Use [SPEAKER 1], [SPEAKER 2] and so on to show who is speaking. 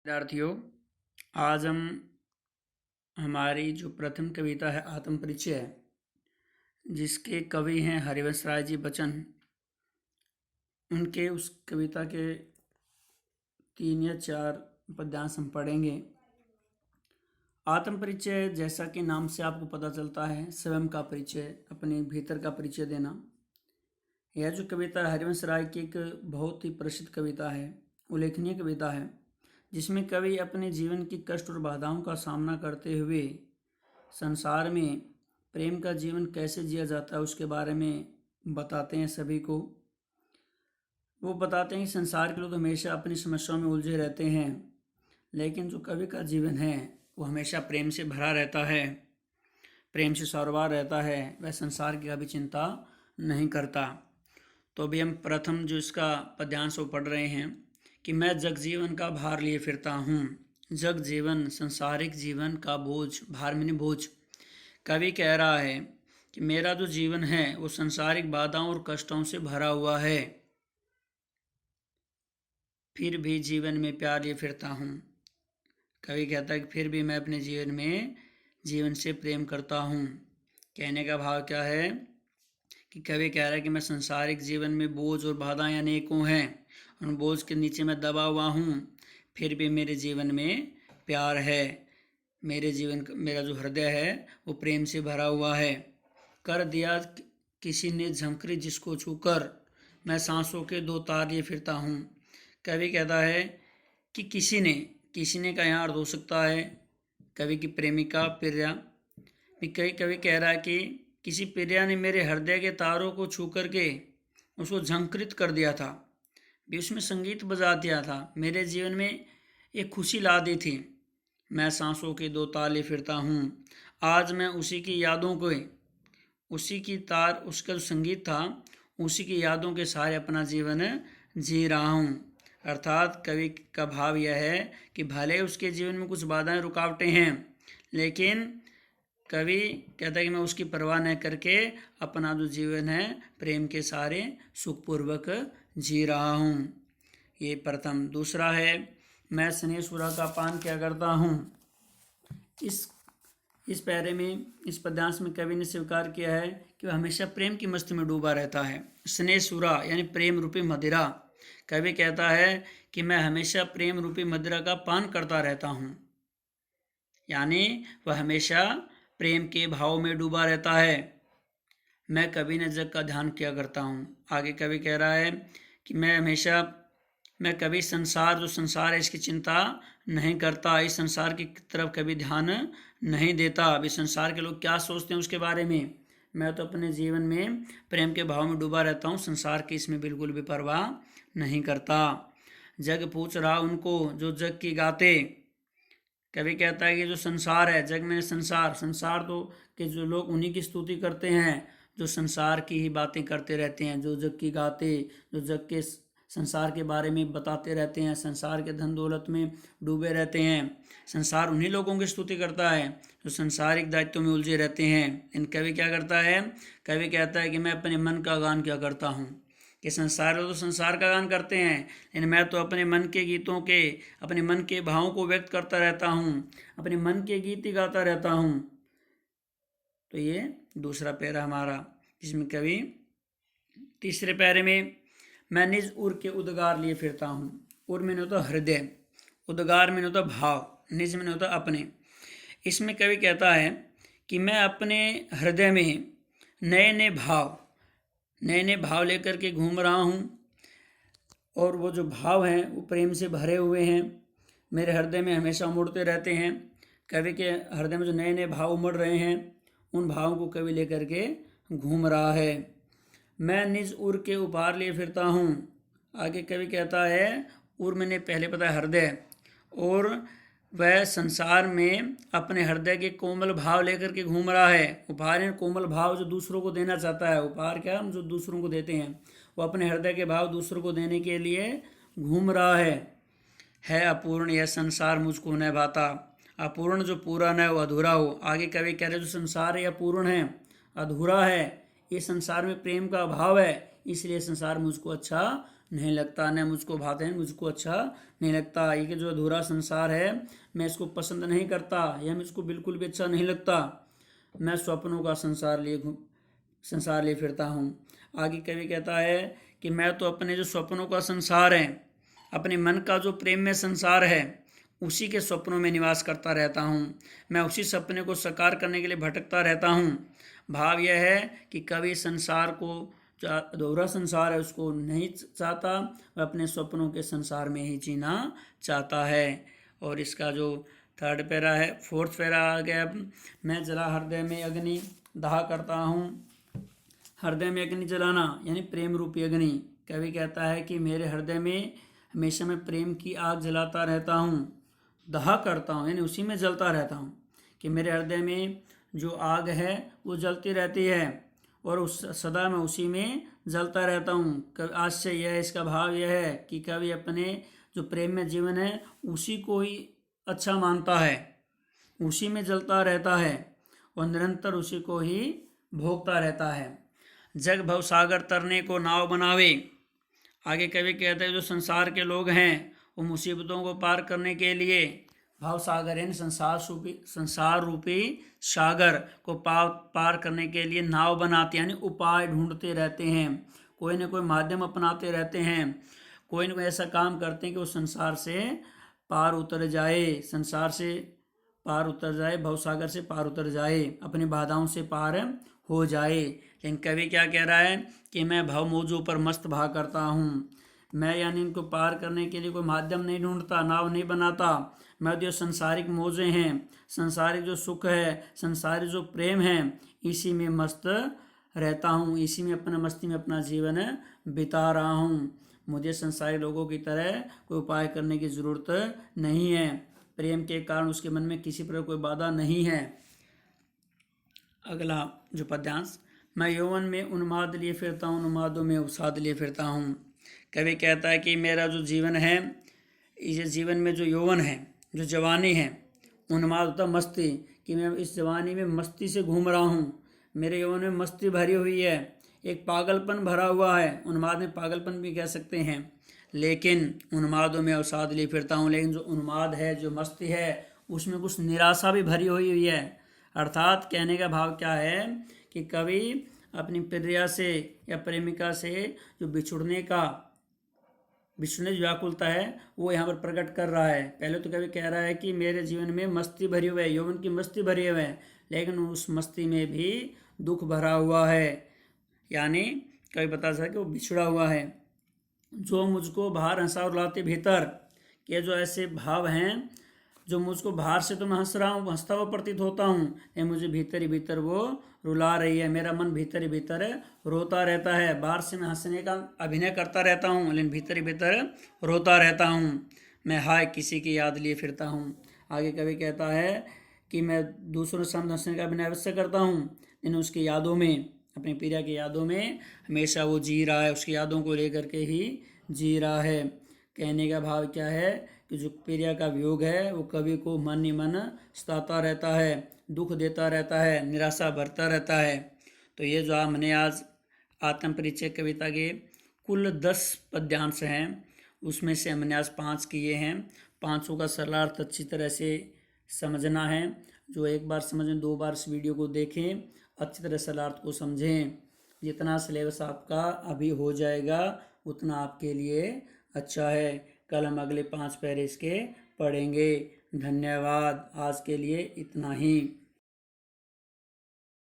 [SPEAKER 1] विद्यार्थियों, आज हम हमारी जो प्रथम कविता है आत्म परिचय, जिसके कवि हैं हरिवंश राय जी बच्चन, उनके उस कविता के 3 या 4 पद्यांश हम पढ़ेंगे। आत्म परिचय, जैसा कि नाम से आपको पता चलता है, स्वयं का परिचय, अपने भीतर का परिचय देना। यह जो कविता हरिवंश राय की एक बहुत ही प्रसिद्ध कविता है, उल्लेखनीय कविता है, जिसमें कवि अपने जीवन की कष्ट और बाधाओं का सामना करते हुए संसार में प्रेम का जीवन कैसे जिया जाता है उसके बारे में बताते हैं सभी को। वो बताते हैं कि संसार के लोग हमेशा अपनी समस्याओं में उलझे रहते हैं, लेकिन जो कवि का जीवन है वो हमेशा प्रेम से भरा रहता है, प्रेम से सौरवार रहता है। वह संसार की कभी चिंता नहीं करता। तो अभी हम प्रथम जो इसका पद्यांश वो पढ़ रहे हैं कि मैं जग जीवन का भार लिए फिरता हूँ। जग जीवन, संसारिक जीवन का बोझ, भार मैंने बोझ। कवि कह रहा है कि मेरा जो जीवन है वो संसारिक बाधाओं और कष्टों से भरा हुआ है, फिर भी जीवन में प्यार लिए फिरता हूँ। कवि कहता है कि फिर भी मैं अपने जीवन से प्रेम करता हूँ। कहने का भाव क्या है कि कवि कह रहा है कि मैं संसारिक जीवन में बोझ और बाधाएं अनेकों हैं, उन बोझ के नीचे मैं दबा हुआ हूँ, फिर भी मेरे जीवन में प्यार है। मेरा जो हृदय है वो प्रेम से भरा हुआ है। कर दिया किसी ने झंकरी जिसको छूकर, मैं सांसों के 2 तार लिए फिरता हूँ। कवि कहता है कि किसी ने का यहाँ अर्थ हो सकता है कवि की प्रेमिका प्रिया। कवि कह रहा है कि किसी प्रिया ने मेरे हृदय के तारों को छू करके उसको झंकृत कर दिया था, भी उसमें संगीत बजा दिया था, मेरे जीवन में एक खुशी ला दी थी। मैं सांसों के 2 ताले फिरता हूँ। आज मैं उसी की यादों को, उसी की तार, उसका जो संगीत था, उसी की यादों के सहारे अपना जीवन जी रहा हूँ। अर्थात कवि का भाव यह है कि भले उसके जीवन में कुछ बाधाएं रुकावटें हैं, लेकिन कवि कहता है कि मैं उसकी परवाह न करके अपना जो जीवन है प्रेम के सहारे सुखपूर्वक जी रहा हूँ। ये प्रथम। दूसरा है मैं स्नेहसुरा का पान क्या करता हूँ। इस पैरे में, इस पद्यांश में कवि ने स्वीकार किया है कि वह हमेशा प्रेम की मस्ती में डूबा रहता है। स्नेहसुरा यानी प्रेम रूपी मदिरा। कवि कहता है कि मैं हमेशा प्रेम रूपी मदिरा का पान करता रहता हूँ, यानी वह हमेशा प्रेम के भाव में डूबा रहता है। मैं कभी न जग का ध्यान किया करता हूँ। आगे कवि कह रहा है कि मैं कभी जो संसार है इसकी चिंता नहीं करता, इस संसार की तरफ कभी ध्यान नहीं देता। अभी संसार के लोग क्या सोचते हैं उसके बारे में, मैं तो अपने जीवन में प्रेम के भाव में डूबा रहता हूँ, संसार की इसमें बिल्कुल भी परवाह नहीं करता। जग पूछ रहा उनको जो जग की गाते। कवि कहता है कि जो संसार है, जग में संसार तो के जो लोग उन्हीं की स्तुति करते हैं जो संसार की ही बातें करते रहते हैं, जो जग की गाते, जो जग के संसार के बारे में बताते रहते हैं, संसार के धन दौलत में डूबे रहते हैं। संसार उन्हीं लोगों की स्तुति करता है जो संसारिक दायित्वों में उलझे रहते हैं। इन कवि क्या करता है, कवि कहता है कि मैं अपने मन का गान क्या करता हूँ। कि संसार लोग तो संसार का गान करते हैं, लेकिन मैं तो अपने मन के गीतों के, अपने मन के भावों को व्यक्त करता रहता हूँ, अपने मन के गीत ही गाता रहता हूँ। तो ये दूसरा पैरा हमारा, जिसमें कवि तीसरे पैरे में मैं निज उर के उद्गार लिए फिरता हूँ। उर में होता हृदय, उद्गार में होता भाव, निज में होता अपने। इसमें कवि कहता है कि मैं अपने हृदय में नए नए भाव लेकर के घूम रहा हूँ, और वो जो भाव हैं वो प्रेम से भरे हुए हैं, मेरे हृदय में हमेशा उमड़ते रहते हैं। कवि के हृदय में जो नए नए भाव उमड़ रहे हैं, उन भावों को कवि लेकर के घूम रहा है। मैं निज उर के उपहार लिए फिरता हूँ। आगे कवि कहता है, उर मैंने पहले पता है हृदय, और वह संसार में अपने हृदय के कोमल भाव लेकर के घूम रहा है। उपहार है कोमल भाव जो दूसरों को देना चाहता है। उपहार क्या, हम जो दूसरों को देते हैं, वो अपने हृदय के भाव दूसरों को देने के लिए घूम रहा है अपूर्ण यह संसार मुझको न भाता। अपूर्ण जो पूरा न हो, अधूरा हो। आगे कवि कह रहे जो संसार है अपूर्ण है, अधूरा है, ये संसार में प्रेम का अभाव है, इसलिए संसार मुझको अच्छा नहीं लगता, न मुझको भाते हैं, मुझको अच्छा नहीं लगता, ये जो अधूरा संसार है मैं इसको पसंद नहीं करता, यह मुझको बिल्कुल भी अच्छा नहीं लगता, मैं स्वप्नों का संसार लिए फिरता हूँ। आगे कवि कहता है कि मैं तो अपने जो स्वप्नों का संसार है, अपने मन का जो प्रेम में संसार है, उसी के स्वप्नों में निवास करता रहता हूँ, मैं उसी सपने को साकार करने के लिए भटकता रहता हूँ। भाव यह है कि कवि संसार को, जो अधूरा संसार है उसको नहीं चाहता, वह अपने स्वप्नों के संसार में ही जीना चाहता है। और इसका जो थर्ड पैरा है, फोर्थ पैरा आ गया, मैं जला हृदय में अग्नि दाह करता हूँ। हृदय में अग्नि जलाना यानी प्रेम रूपी अग्नि। कवि कहता है कि मेरे हृदय में हमेशा मैं प्रेम की आग जलाता रहता हूँ, दाह करता हूँ यानी उसी में जलता रहता हूँ, कि मेरे हृदय में जो आग है वो जलती रहती है और उस सदा मैं उसी में जलता रहता हूँ। आश्चर्य यह है, इसका भाव यह है कि कवि अपने जो प्रेम में जीवन है उसी को ही अच्छा मानता है, उसी में जलता रहता है और निरंतर उसी को ही भोगता रहता है। जग भव सागर तरने को नाव बनावे। आगे कवि कहते हैं जो संसार के लोग हैं वो मुसीबतों को पार करने के लिए भव सागर यानी संसार रूपी सागर को पार करने के लिए नाव बनाते यानी उपाय ढूंढते रहते हैं, कोई न कोई माध्यम अपनाते रहते हैं, कोई न कोई ऐसा काम करते हैं कि वो संसार से पार उतर जाए, संसार से पार उतर जाए, भवसागर से पार उतर जाए, अपनी बाधाओं से पार हो जाए। लेकिन कवि क्या कह रहा है कि मैं भव मौजों पर मस्त भाग करता हूँ, मैं यानी इनको पार करने के लिए कोई माध्यम नहीं ढूंढता, नाव नहीं बनाता, मैं जो संसारिक मौजें हैं, संसारिक जो सुख है, संसारिक जो प्रेम है, इसी में मस्त रहता हूँ, इसी में अपना मस्ती में अपना जीवन बिता रहा हूँ। मुझे संसारी लोगों की तरह कोई उपाय करने की ज़रूरत नहीं है, प्रेम के कारण उसके मन में किसी प्रकार कोई बाधा नहीं है। अगला जो पद्यांश, मैं यौवन में उन्माद लिए फिरता हूँ, उन्मादों में अवसाद लिए फिरता हूँ। कवि कहता है कि मेरा जो जीवन है, इस जीवन में जो यौवन है, जो जवानी है, उन्माद होता मस्ती, कि मैं इस जवानी में मस्ती से घूम रहा हूँ, मेरे यौवन में मस्ती भरी हुई है, एक पागलपन भरा हुआ है, उन्माद में पागलपन भी कह सकते हैं, लेकिन उन्मादों में अवसाद लिए फिरता हूँ। लेकिन जो उन्माद है, जो मस्ती है, उसमें कुछ निराशा भी भरी हुई है। अर्थात कहने का भाव क्या है कि कवि अपनी प्रिया से या प्रेमिका से जो बिछुड़ने व्याकुलता है वो यहाँ पर प्रकट कर रहा है। पहले तो कवि कह रहा है कि मेरे जीवन में मस्ती भरी हुई है, यौवन की मस्ती भरी हुई है, लेकिन उस मस्ती में भी दुख भरा हुआ है, यानी कवि बता सकता है कि वो बिछड़ा हुआ है। जो मुझको बाहर हंसा रुलाते भीतर, के जो ऐसे भाव हैं जो मुझको बाहर से तो मैं हंस रहा हूँ, हंसता हुआ प्रतीत होता हूँ, लेकिन मुझे भीतर ही भीतर वो रुला रही है, मेरा मन भीतर ही भीतर रोता रहता है। बाहर से मैं हंसने का अभिनय करता रहता हूँ, लेकिन भीतर ही भीतर रोता रहता हूँ, मैं हाय किसी की याद लिए फिरता हूँ। आगे कवि कहता है कि मैं दूसरों के सामने हंसने का अभिनय अवश्य करता हूँ, लेकिन उसकी यादों में, अपनी प्रिया की यादों में हमेशा वो जी रहा है, उसकी यादों को लेकर के ही जी रहा है। कहने का भाव क्या है कि जो प्रिया का वियोग है वो कवि को मन ही मन सताता रहता है, दुख देता रहता है, निराशा भरता रहता है। तो ये जो हमने आज आत्म परिचय कविता के कुल 10 पद्यांश हैं, उसमें से हमने आज 5 किए हैं। 5 का सरलार्थ अच्छी तरह से समझना है। जो एक बार समझें, 2 बार इस वीडियो को देखें, अच्छी तरह सरलार्थ को समझें। जितना सिलेबस आपका अभी हो जाएगा उतना आपके लिए अच्छा है। कल हम अगले 5 पैरे इसके पढ़ेंगे। धन्यवाद। आज के लिए इतना ही।